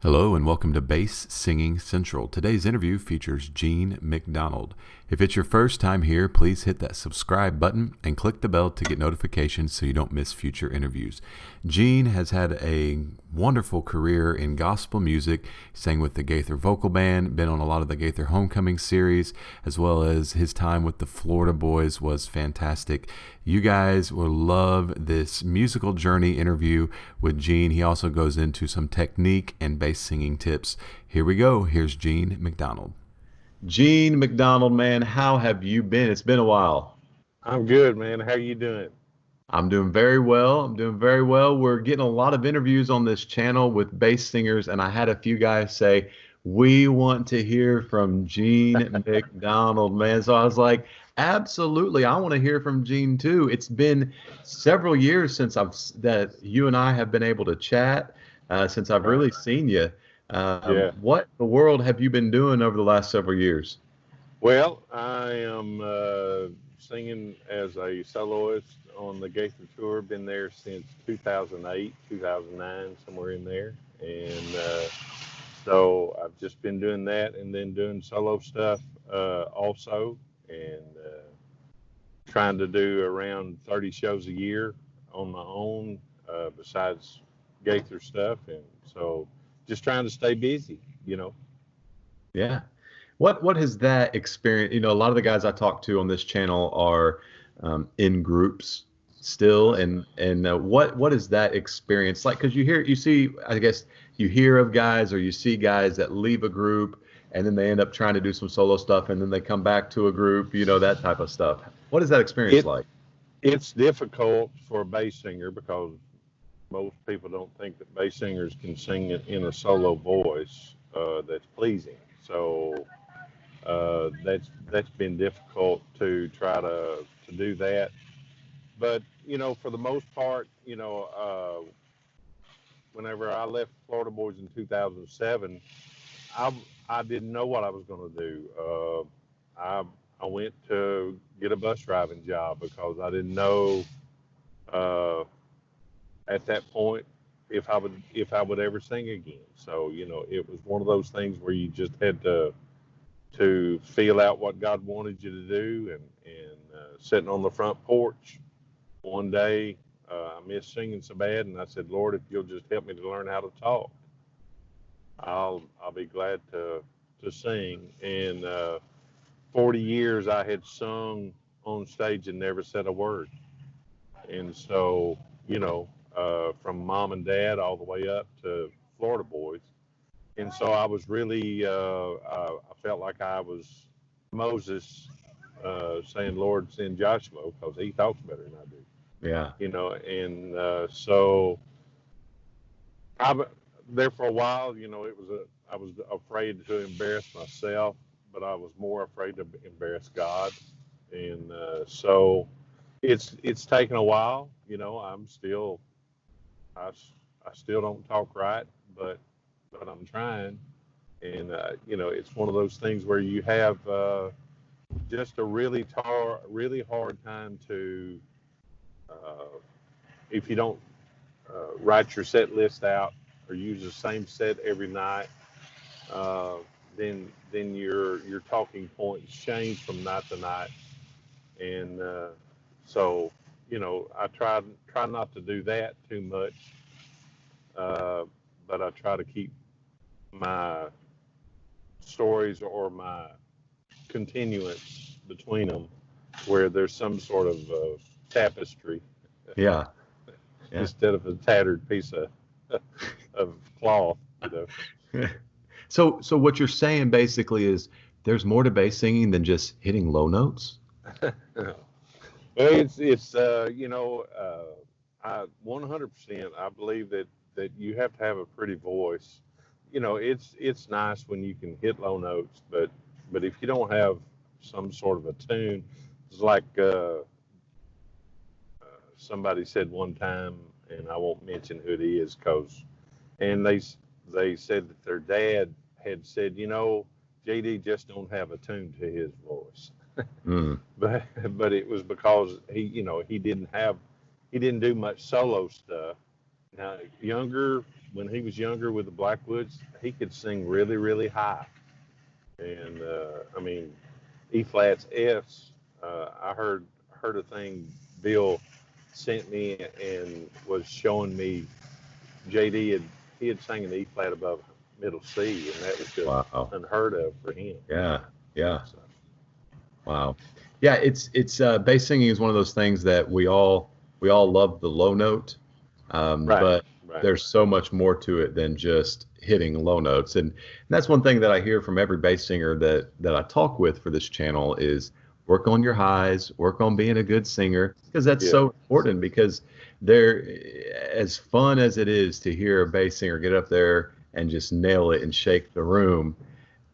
Hello and welcome to Bass Singing Central. Today's interview features Gene McDonald. If it's your first time here, please hit that subscribe button and click the bell to get notifications so you don't miss future interviews. Gene has had a wonderful career in gospel music. He sang with the Gaither Vocal Band, been on a lot of the Gaither Homecoming series, as well as his time with the Florida Boys was fantastic. You guys will love this musical journey interview with Gene. He also goes into some technique and bass singing tips. Here we go. Here's Gene McDonald. Gene McDonald, man, how have you been? It's been a while. I'm good, man. How you doing? I'm doing very well. We're getting a lot of interviews on this channel with bass singers, and I had a few guys say, we want to hear from Gene McDonald, man. So I was like, absolutely, I want to hear from Gene too. It's been several years since that you and I have been able to chat, since I've Right. really seen you. Yeah. What in the world have you been doing over the last several years? Well, I am singing as a soloist on the Gaither tour. Been there since 2008, 2009, somewhere in there. And so I've just been doing that and then doing solo stuff also. And trying to do around 30 shows a year on my own, besides Gaither stuff. And so just trying to stay busy. Yeah. What has that experience? A lot of the guys I talk to on this channel are in groups still, and what is that experience like? Because you see, I guess you hear of guys or you see guys that leave a group and then they end up trying to do some solo stuff and then they come back to a group, that type of stuff. What is that experience It like? it's difficult for a bass singer because most people don't think that bass singers can sing it in a solo voice that's pleasing. So that's been difficult to try to do that. But for the most part, whenever I left Florida Boys in 2007, I I didn't know what I was going to do. I went to get a bus driving job because I didn't know uh, at that point if I would ever sing again. So it was one of those things where you just had to feel out what God wanted you to do, and sitting on the front porch one day, I missed singing so bad, and I said, Lord, if you'll just help me to learn how to talk, I'll be glad to sing. And 40 years I had sung on stage and never said a word. And so, from mom and dad all the way up to Florida Boys. And so I was really, I felt like I was Moses saying, Lord, send Joshua because he talks better than I do. Yeah. And so I there for a while. I was afraid to embarrass myself, but I was more afraid to embarrass God. And so it's taken a while. I, I still don't talk right, but I'm trying. And it's one of those things where you have just a really hard time to if you don't write your set list out or use the same set every night, uh, then your talking points change from night to night. And so I try not to do that too much, uh, but I try to keep my stories or my continuance between them where there's some sort of tapestry Yeah. Yeah. instead of a tattered piece of cloth, you know. So what you're saying basically is there's more to bass singing than just hitting low notes? Well, it's I 100% I believe that you have to have a pretty voice. It's nice when you can hit low notes, but if you don't have some sort of a tune, it's like somebody said one time, and I won't mention who it is, cause and they said that their dad had said, JD just don't have a tune to his voice. Mm. But it was because he didn't do much solo stuff. Now younger when he was younger with the Blackwoods, he could sing really, really high. And I mean, E flats, Fs. I heard a thing Bill sent me and was showing me JD had sang an E flat above middle C, and that was just Wow. unheard of for him. Yeah. Yeah. So, Wow. Yeah, it's bass singing is one of those things that we all love the low note, right, but right, there's so much more to it than just hitting low notes. And that's one thing that I hear from every bass singer that I talk with for this channel is work on your highs, work on being a good singer, because that's yeah, so important because there, as fun as it is to hear a bass singer get up there and just nail it and shake the room,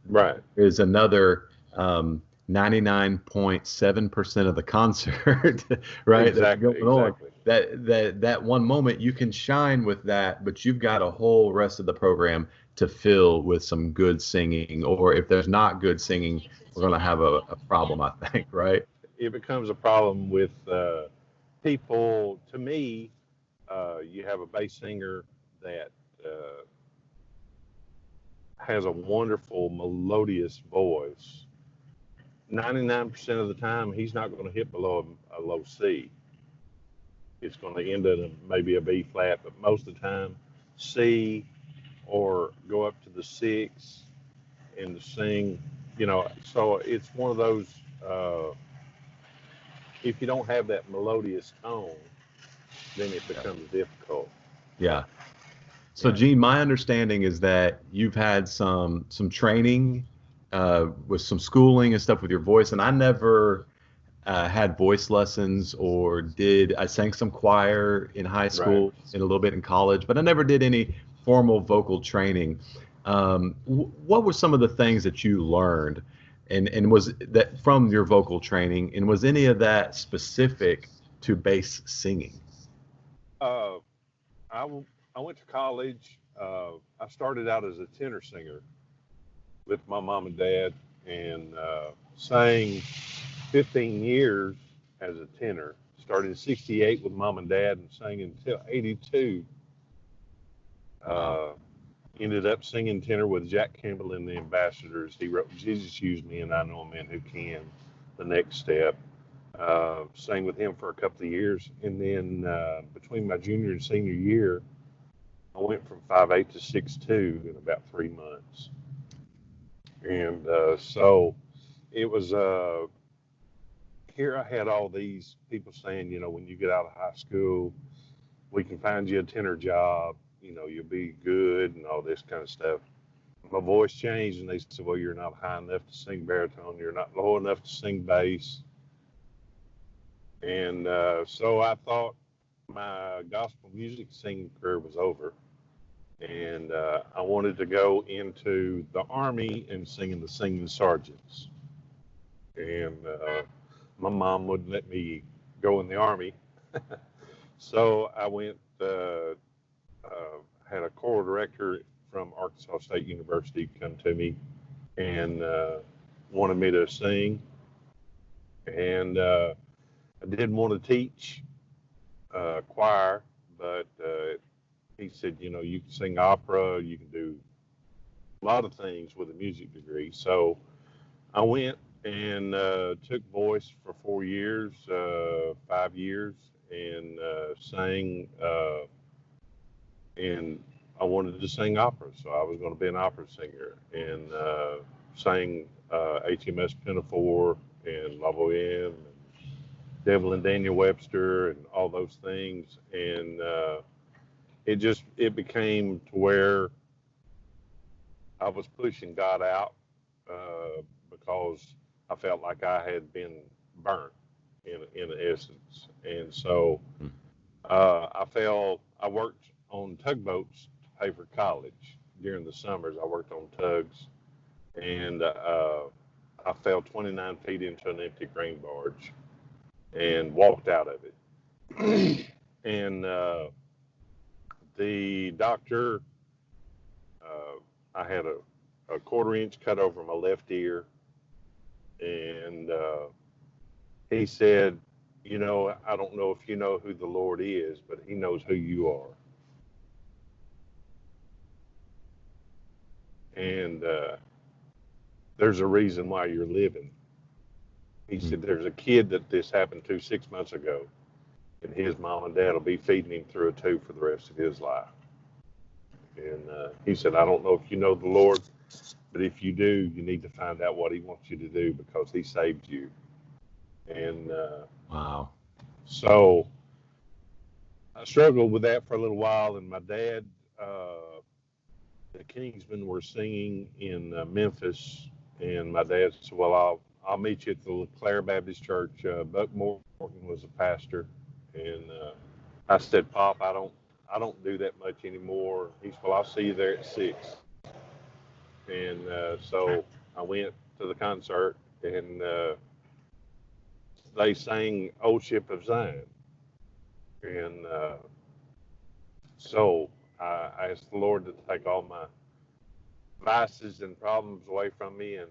right, is another 99.7% of the concert, right? That's exactly, going on. exactly. That one moment you can shine with that, but you've got a whole rest of the program to fill with some good singing. Or if there's not good singing, we're going to have a problem, I think, right? It becomes a problem with people. To me, you have a bass singer that has a wonderful melodious voice. 99% of the time, he's not going to hit below a low C. It's going to end in maybe a B flat, but most of the time, C or go up to the six and sing. So it's one of those. Uh, if you don't have that melodious tone, then it Yeah. becomes difficult. Yeah. So, Yeah. Gene, my understanding is that you've had some training with some schooling and stuff with your voice, and I never had voice lessons or I sang some choir in high Right. school and a little bit in college, but I never did any formal vocal training. What were some of the things that you learned, and was that from your vocal training, and was any of that specific to bass singing? Uh, I went to college. I started out as a tenor singer with my mom and dad, and sang 15 years as a tenor. Started in '68 with mom and dad, and sang until '82. Wow. Uh, Ended up singing tenor with Jack Campbell in the Ambassadors. He wrote "Jesus Used Me" and "I Know a Man Who Can." The next step. Sang with him for a couple of years, and then between my junior and senior year, I went from 5'8" to 6'2" in about 3 months. And so it was here I had all these people saying, when you get out of high school, we can find you a tenor job, you'll be good and all this kind of stuff. My voice changed, and they said, well, you're not high enough to sing baritone, you're not low enough to sing bass. And so I thought my gospel music singing career was over. And I wanted to go into the Army and singing the singing sergeants. And my mom wouldn't let me go in the Army. So I went, had a choral director from Arkansas State University come to me and wanted me to sing. And I didn't want to teach choir, but he said, you can sing opera, you can do a lot of things with a music degree. So I went and took voice for 4 years, 5 years, and sang. And I wanted to sing opera, so I was going to be an opera singer, and sang HMS Pinafore and La Boheme, and Devil and Daniel Webster, and all those things. And it became to where I was pushing God out because I felt like I had been burnt in essence. And so Hmm. I worked on tugboats to pay for college. During the summers, I worked on tugs, and I fell 29 feet into an empty grain barge and walked out of it. And the doctor, I had a quarter-inch cut over my left ear, and he said, I don't know if you know who the Lord is, but he knows who you are. and there's a reason why you're living. He Mm. said, there's a kid that this happened to 6 months ago, and his mom and dad will be feeding him through a tube for the rest of his life. And he said, I don't know if you know the Lord, but if you do, you need to find out what he wants you to do because he saved you. And Wow. so I struggled with that for a little while. And my dad, the Kingsmen were singing in Memphis, and my dad said, "Well, I'll meet you at the LeClaire Baptist Church." Buck Morton was a pastor, and I said, "Pop, I don't do that much anymore." He said, "Well, I'll see you there at 6." And so I went to the concert, and they sang "Old Ship of Zion," and so I asked the Lord to take all my vices and problems away from me, and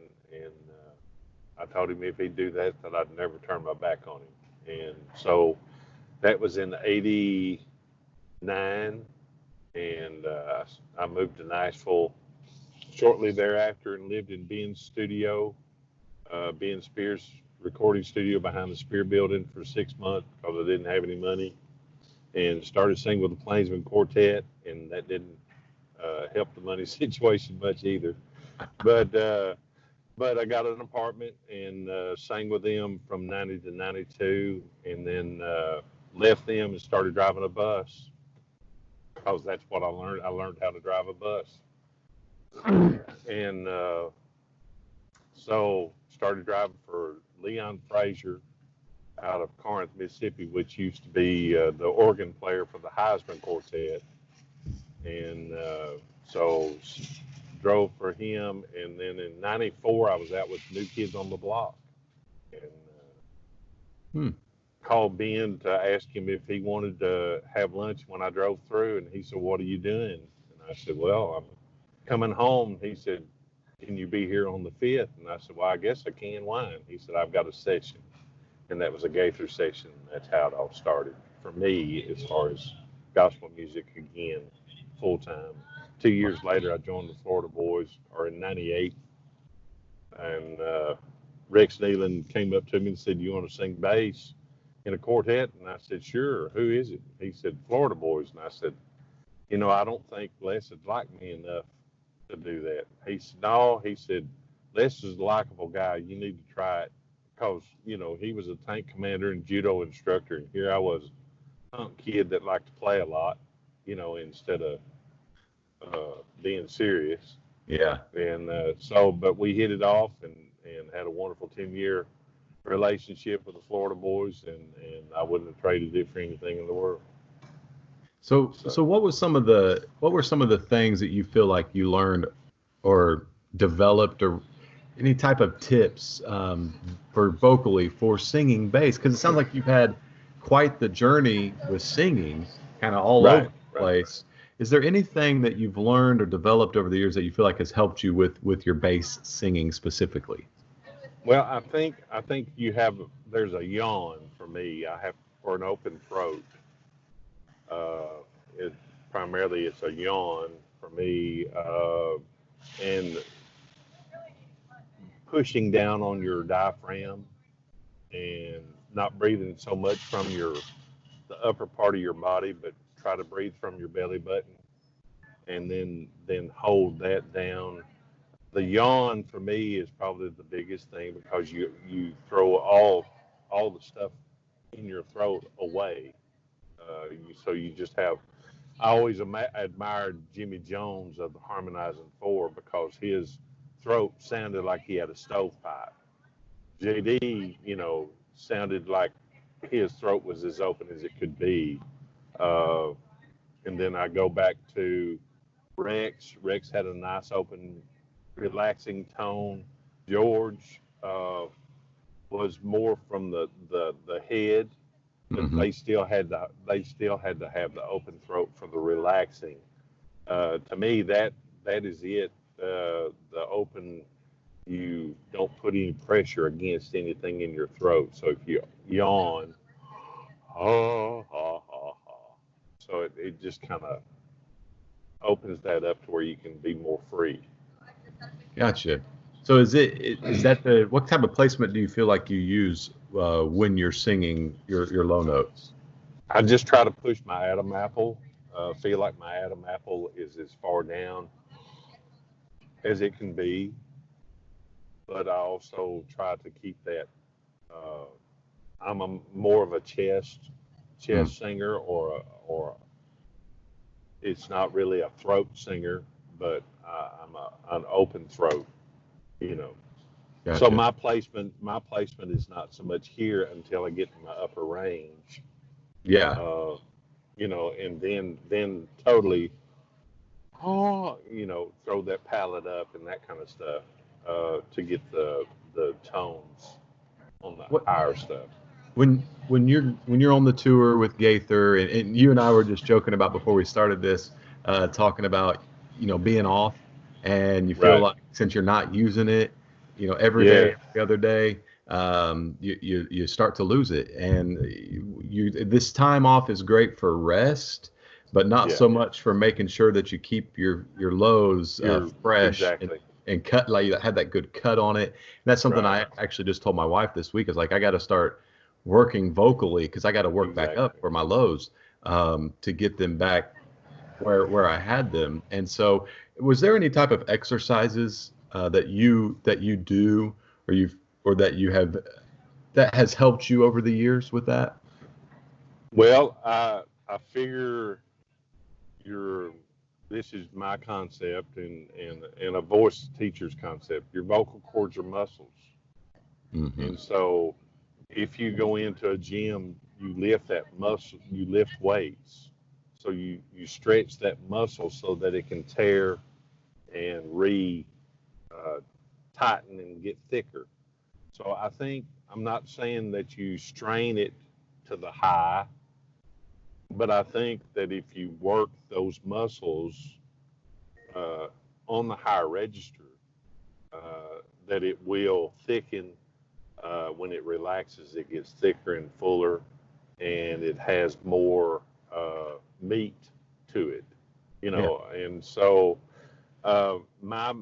I told him if he'd do that, that I'd never turn my back on him. And so that was in '89, and I moved to Nashville shortly thereafter and lived in Ben's studio, Ben Spears recording studio behind the Spear Building for 6 months because I didn't have any money, and started singing with the Plainsman Quartet, and that didn't help the money situation much either. But but I got an apartment and sang with them from '90 to '92, and then left them and started driving a bus because that's what I learned. I learned how to drive a bus, and so started driving for Leon Frazier out of Corinth, Mississippi, which used to be the organ player for the Heisman Quartet, and so drove for him. And then in '94, I was out with New Kids on the Block, and Hmm. called Ben to ask him if he wanted to have lunch when I drove through. And he said, "What are you doing?" And I said, "Well, I'm coming home." He said, "Can you be here on the 5th?" And I said, "Well, I guess I can. Why?" He said, "I've got a session." And that was a Gaither session. That's how it all started for me as far as gospel music again, full time. 2 years later, I joined the Florida Boys, or in '98, and Rex Nealon came up to me and said, "You want to sing bass in a quartet?" And I said, "Sure. Who is it?" He said, "Florida Boys." And I said, "I don't think Les would like me enough to do that." He said, "No." He said, "Les is a likable guy. You need to try it." Because, he was a tank commander and judo instructor. And here I was, a punk kid that liked to play a lot, instead of being serious. Yeah. And but we hit it off, and had a wonderful 10-year relationship with the Florida Boys, and I wouldn't have traded it for anything in the world. So So, what were some of the things that you feel like you learned or developed, or any type of tips for vocally for singing bass? Because it sounds like you've had quite the journey with singing, kind of all over right, the right. place. Is there anything that you've learned or developed over the years that you feel like has helped you with your bass singing specifically? Well, I think there's a yawn for me. I have for an open throat. Uh, it primarily it's a yawn for me, and pushing down on your diaphragm and not breathing so much from the upper part of your body, but try to breathe from your belly button, and then hold that down. The yawn for me is probably the biggest thing because you throw all the stuff in your throat away. So you just have. I always admired Jimmy Jones of the Harmonizing Four because his throat sounded like he had a stovepipe. JD, sounded like his throat was as open as it could be. Uh, and then I go back to Rex. Rex had a nice, open, relaxing tone. George was more from the head, but Hmm. they still had to have the open throat for the relaxing. To me, that is it. The open, you don't put any pressure against anything in your throat. So if you yawn, ha ha ha ha, so it just kind of opens that up to where you can be more free. Gotcha. So is that the what type of placement do you feel like you use when you're singing your low notes? I just try to push my Adam apple. Feel like my Adam apple is as far down as it can be, but I also try to keep that. Uh, I'm a more of a Hmm. chest singer, or it's not really a throat singer, but an open throat, you know. So Gotcha. my placement is not so much here until I get to my upper range, Yeah. uh, and then totally, throw that palette up and that kind of stuff to get the tones on the What higher stuff. when you're on the tour with Gaither, and you and I were just joking about before we started this, talking about being off, and you feel Right. like since you're not using it, every Yeah. day, every other day, you start to lose it, and this time off is great for rest, but not Yeah. so much for making sure that you keep your lows You're fresh and exactly cut, like you had that good cut on it. And that's something right. I actually just told my wife this week. Is like I got to start working vocally because I got to work back up Exactly. for my lows to get them back where I had them. And so, was there any type of exercises that you do or that you have that has helped you over the years with that? Well, I figure your this is my concept and a voice teacher's concept. Your vocal cords are muscles, Hmm. and so if you go into a gym, you lift that muscle, you lift weights, so you stretch that muscle so that it can tear and re uh, tighten and get thicker. So I think I'm not saying that you strain it to the high, but I think that if you work those muscles uh, on the higher register, that it will thicken when it relaxes. It gets thicker and fuller, and it has more meat to it, Yeah. And so my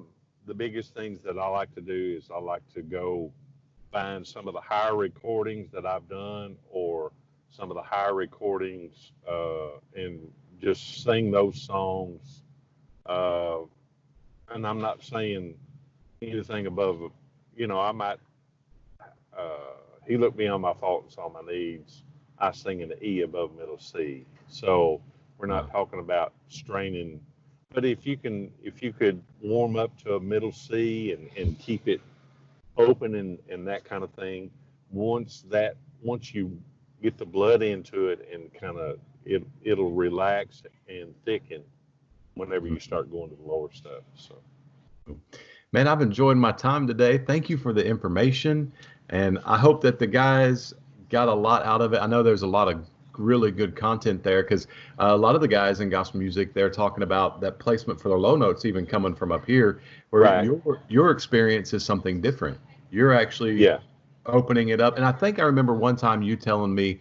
the biggest things that I like to do is I like to go find some of the higher recordings that I've done or some of the higher recordings and just sing those songs. Uh, and I'm not saying anything above, I might, he looked beyond my fault and saw my needs. I sing an E above middle C. So we're not Wow. talking about straining, but if you could warm up to a middle C and keep it open and that kind of thing. Once you get the blood into it and kind of it'll relax and thicken whenever you Mhm. start going to the lower stuff. So Man, I've enjoyed my time today. Thank you for the information. And I hope that the guys got a lot out of it. I know there's a lot of really good content there because a lot of the guys in gospel music, they're talking about that placement for their low notes, even coming from up here, where right, your experience is something different. You're actually yeah, opening it up. And I think I remember one time you telling me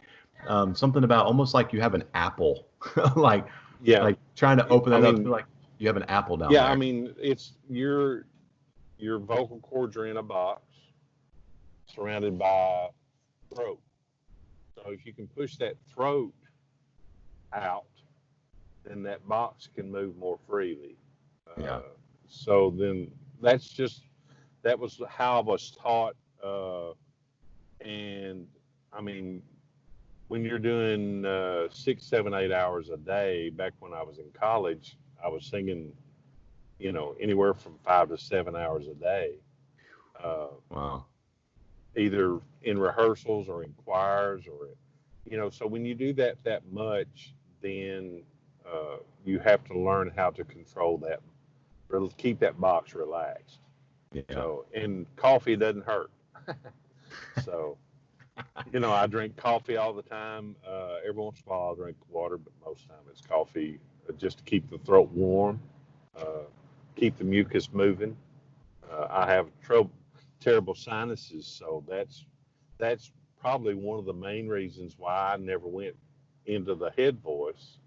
something about almost like you have an apple, like yeah. like trying to open I that up, mean, feel like you have an apple down yeah. I there. mean, it's your vocal cords are in a box surrounded by throat. So if you can push that throat out, then that box can move more freely. Yeah. So then that's just that was how I was taught. And I mean, when you're doing 6, 7, 8 hours a day, back when I was in college, I was singing, anywhere from 5 to 7 hours a day, uh, Wow. either in rehearsals or in choirs so when you do that much, then you have to learn how to control that, keep that box relaxed. Yeah. So, and coffee doesn't hurt. So, I drink coffee all the time. Every once in a while, I'll drink water, but most of the time it's coffee just to keep the throat warm, uh, keep the mucus moving. I have terrible sinuses, so that's probably one of the main reasons why I never went into the head voice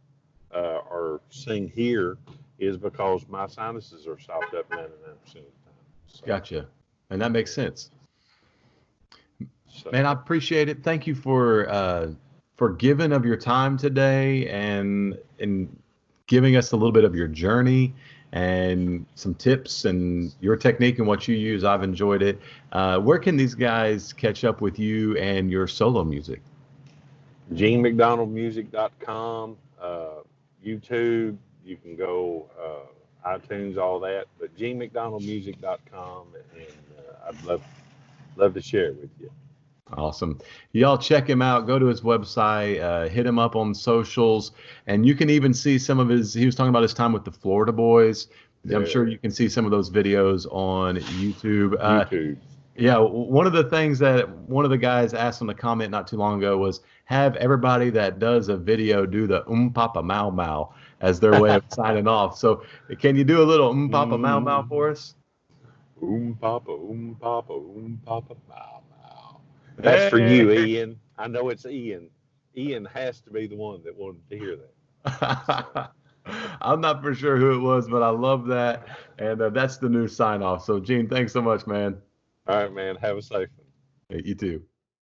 or sing here is because my sinuses are stopped up 99% of the time. So, Gotcha. And that makes sense. so Man, I appreciate it. Thank you for giving of your time today and giving us a little bit of your journey and some tips and your technique and what you use. I've enjoyed it. Where can these guys catch up with you and your solo music? GeneMcDonaldMusic.com, YouTube. You can go iTunes, all that. But GeneMcDonaldMusic.com, and I'd love to share it with you. Awesome. Y'all check him out. Go to his website, hit him up on socials, and you can even see some of he was talking about his time with the Florida Boys. I'm sure Yeah, you can see some of those videos on YouTube. YouTube. Yeah, one of the things that one of the guys asked on the comment not too long ago was have everybody that does a video do the papa mau mau as their way of signing off. So can you do a little papa mau mau Mm, for us? papa, papa, mow, mow. That's for Hey. you, Ian. I know it's Ian. Ian has to be the one that wanted to hear that. So, I'm not for sure who it was, but I love that. And that's the new sign off. So, Gene, thanks so much, man. all right, man. Have a safe one. Hey, you too.